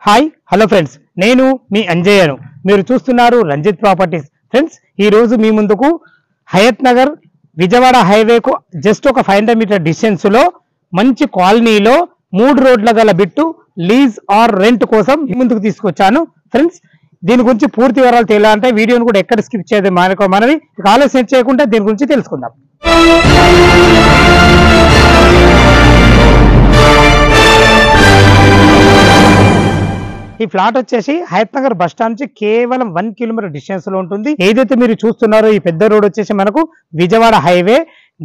Hi hello friends, నేను మీ అంజయ్యను. మీరు చూస్తున్నారు రంజిత్ ప్రాపర్టీస్. ఫ్రెండ్స్, ఈ రోజు మీ ముందుకు హయత్ నగర్ విజయవాడ హైవేకు జస్ట్ ఒక 500 మీటర్ డిస్టెన్స్ లో మంచి కాలనీలో 3 రోడ్ల గల బిట్టు లీజ్ ఆర్ రెంట్ కోసం మీ ముందుకు తీసుకొచ్చాను. ఫ్రెండ్స్, దీని గురించి పూర్తి వివరాలు తెలియాలంటే వీడియోను కూడా ఎక్కడ స్కిప్ చేయదు మనవి ఆలస్యం చేయకుండా దీని గురించి తెలుసుకుందాం. ఈ ఫ్లాట్ వచ్చేసి హయత్ నగర్ బస్ స్టాండ్ నుంచి కేవలం 1 కిలోమీటర్ డిస్టెన్స్ లో ఉంటుంది. ఏదైతే మీరు చూస్తున్నారో ఈ పెద్ద రోడ్ వచ్చేసి మనకు Vijayawada highway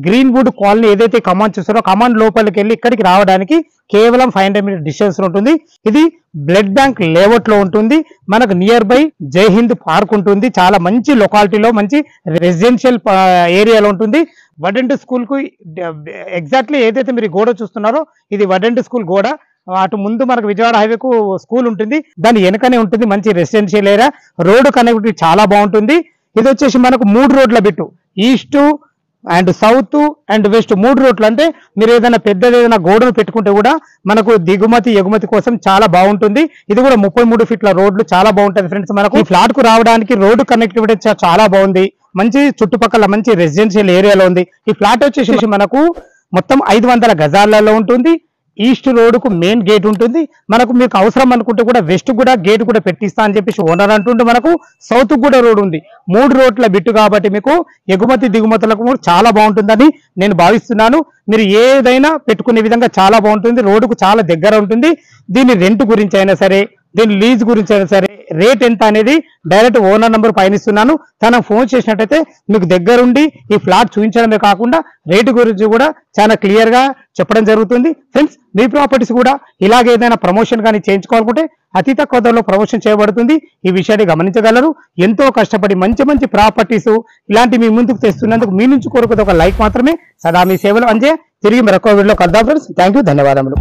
Green Wood colony ఏదైతే కమాండ్ చూస్తారో కమాండ్ లోపలికి వెళ్ళి ఇక్కడికి రావడానికి కేవలం 500 మీటర్ డిస్టెన్స్ లో ఉంటుంది. ఇది బ్లడ్ బ్యాంక్ లేఅవుట్ లో ఉంటుంది. మనకు నియర్ బై జై హింద్ పార్క్ ఉంటుంది. చాలా మంచి లొకాలిటీలో మంచి రెసిడెన్షియల్ ఏరియాలో ఉంటుంది. వడంటి స్కూల్ కు ఎగ్జాక్ట్లీ ఏదైతే మీరు గోడ చూస్తున్నారో ఇది వడంటి స్కూల్ గోడ. అటు ముందు మనకు విజయవాడ హైవేకు స్కూల్ ఉంటుంది, దాని వెనకనే ఉంటుంది. మంచి రెసిడెన్షియల్ ఏరియా, రోడ్డు కనెక్టివిటీ చాలా బాగుంటుంది. ఇది వచ్చేసి మనకు 3 రోడ్ల బిట్టు, east and south and west 3 రోడ్లు. అంటే మీరు ఏదైనా పెద్దది ఏదైనా గోడను పెట్టుకుంటే కూడా మనకు దిగుమతి ఎగుమతి కోసం చాలా బాగుంటుంది. ఇది కూడా 33 ఫీట్ల రోడ్లు చాలా బాగుంటుంది. ఫ్రెండ్స్, మనకు ఈ ఫ్లాట్ కు రావడానికి రోడ్డు కనెక్టివిటీ చాలా బాగుంది. మంచి చుట్టుపక్కల మంచి రెసిడెన్షియల్ ఏరియాలో ఉంది. ఈ ఫ్లాట్ వచ్చేసి మనకు మొత్తం 500 గజాలలో ఉంటుంది. ఈస్ట్ రోడ్ కు మెయిన్ గేట్ ఉంటుంది. మనకు మీకు అవసరం అనుకుంటే కూడా వెస్ట్ కూడా గేట్ కూడా పెట్టిస్తా అని చెప్పేసి ఓనర్ అంటుంటే మనకు సౌత్ కూడా రోడ్ ఉంది. 3 రోడ్ల బిట్టు కాబట్టి మీకు ఎగుమతి దిగుమతులకు చాలా బాగుంటుందని నేను భావిస్తున్నాను. మీరు ఏదైనా పెట్టుకునే విధంగా చాలా బాగుంటుంది. రోడ్డుకు చాలా దగ్గర ఉంటుంది. దీని రెంట్ గురించి అయినా సరే, దీని లీజ్ గురించి అయినా సరే, రేట్ ఎంత అనేది డైరెక్ట్ ఓనర్ నంబర్ పైన ఇస్తున్నాను. తనకు ఫోన్ చేసినట్టయితే మీకు దగ్గరుండి ఈ ఫ్లాట్ చూపించడమే కాకుండా రేటు గురించి కూడా చాలా క్లియర్ గా చెప్పడం జరుగుతుంది. ఫ్రెండ్స్, మీ ప్రాపర్టీస్ కూడా ఇలాగే ఏదైనా ప్రమోషన్ కానీ చేయించుకోవాలనుకుంటే అతి తక్కువ ధరలో ప్రమోషన్ చేయబడుతుంది. ఈ విషయాన్ని గమనించగలరు. ఎంతో కష్టపడి మంచి మంచి ప్రాపర్టీస్ ఇలాంటి మీ ముందుకు తెస్తున్నందుకు మీ నుంచి కోరుకునే ఒక లైక్ మాత్రమే. సదా మీ సేవలు అంజే. తిరిగి మరొక వీడియోలో కలుద్దాం ఫ్రెండ్స్. థ్యాంక్ యూ, ధన్యవాదములు.